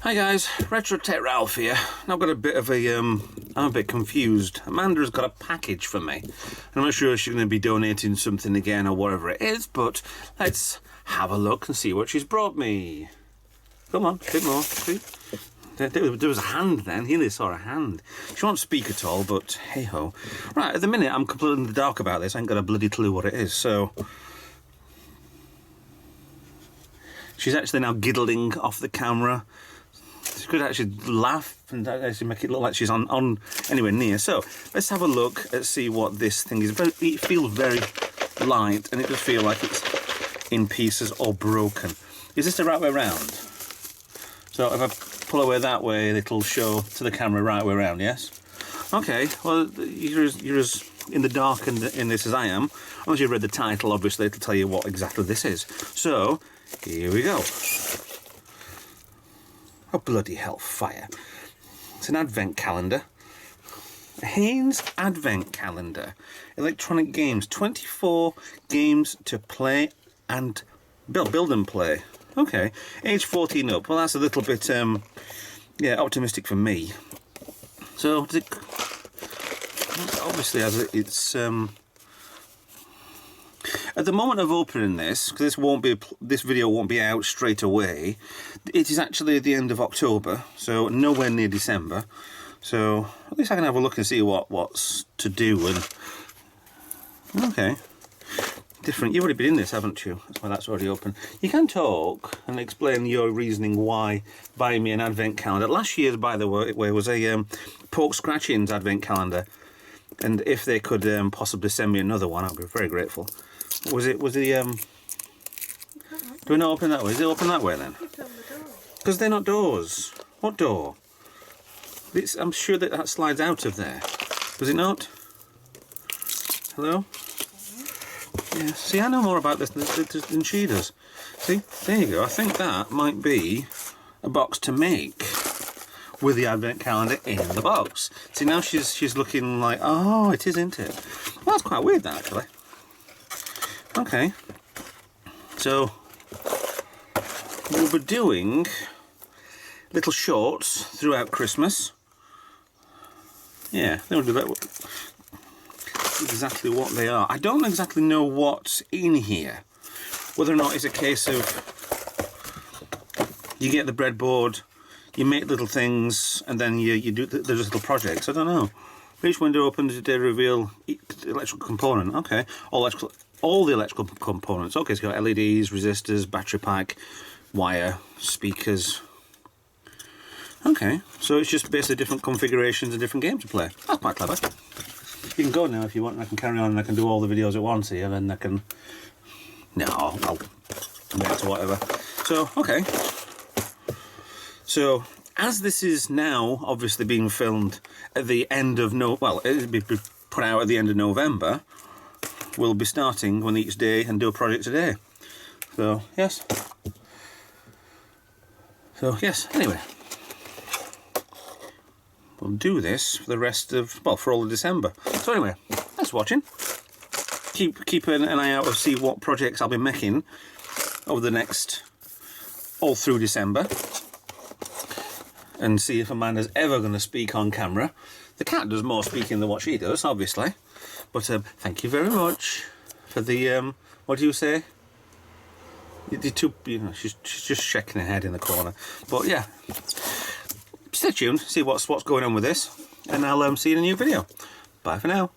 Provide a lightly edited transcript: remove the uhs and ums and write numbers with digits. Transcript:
Hi guys, Retro Tech Ralph here. Now I've got a bit of a, I'm a bit confused. Amanda's got a package for me. I'm not sure if she's going to be donating something again or whatever it is, but let's have a look and see what she's brought me. Come on, a bit more. See? There was a hand then, he nearly saw a hand. She won't speak at all, but hey ho. Right, at the minute I'm completely in the dark about this, I ain't got a bloody clue what it is, so... She's actually now giggling off the camera. She could actually laugh and actually make it look like she's on anywhere near. So let's have a look and see what this thing is. It feels very light and it does feel like it's in pieces or broken. Is this the right way around? So if I pull away that way, it'll show to the camera right way around, yes? Okay, well, you're as in the dark in this as I am. Once you've read the title, obviously, it'll tell you what exactly this is. So, here we go. Oh, bloody hellfire. It's an advent calendar. A Haynes advent calendar. Electronic games. 24 games to play and build and play. Okay. Age 14 up. Well, that's a little bit, yeah, optimistic for me. So, does it... Obviously, as it's... At the moment of opening this, because this video won't be out straight away, it is actually at the end of October, so nowhere near December. So at least I can have a look and see what's to do. And okay, different. You've already been in this, haven't you? That's why that's already open. You can talk and explain your reasoning why buying me an advent calendar. Last year's, by the way, was a Pork Scratchings advent calendar, and if they could possibly send me another one, I'd be very grateful. Was the do we not open that way? Is it open that way then? Because they're not doors. What door? I'm sure that slides out of there. Does it not? Hello? Yeah, see, I know more about this than she does. See, there you go. I think that might be a box to make with the advent calendar in the box. See, now she's looking like, oh, it is, isn't it? Well, that's quite weird, that, actually. Okay, so we'll be doing little shorts throughout Christmas. Yeah, they'll do that. Exactly what they are. I don't exactly know what's in here. Whether or not it's a case of you get the breadboard, you make little things, and then you do there's little projects. I don't know. Each window opens today reveal electrical component. Okay, all the electrical components. Okay, so you've got LEDs, resistors, battery pack, wire, speakers. Okay, so it's just basically different configurations and different games to play. That's quite clever. You can go now if you want, and I can carry on and I can do all the videos at once here, and then I can... No, I'll wait to whatever. So, okay. So, as this is now obviously being filmed at the end of well, it'll be put out at the end of November, we'll be starting on each day and do a project a day. So, yes. So, yes, anyway. We'll do this for the rest of, well, for all of December. So anyway, thanks for watching. Keep an eye out to see what projects I'll be making over the next, all through December. And see if Amanda's ever going to speak on camera. The cat does more speaking than what she does, obviously. But thank you very much for the, what do you say? She's just shaking her head in the corner. But yeah, stay tuned, see what's going on with this. And I'll see you in a new video. Bye for now.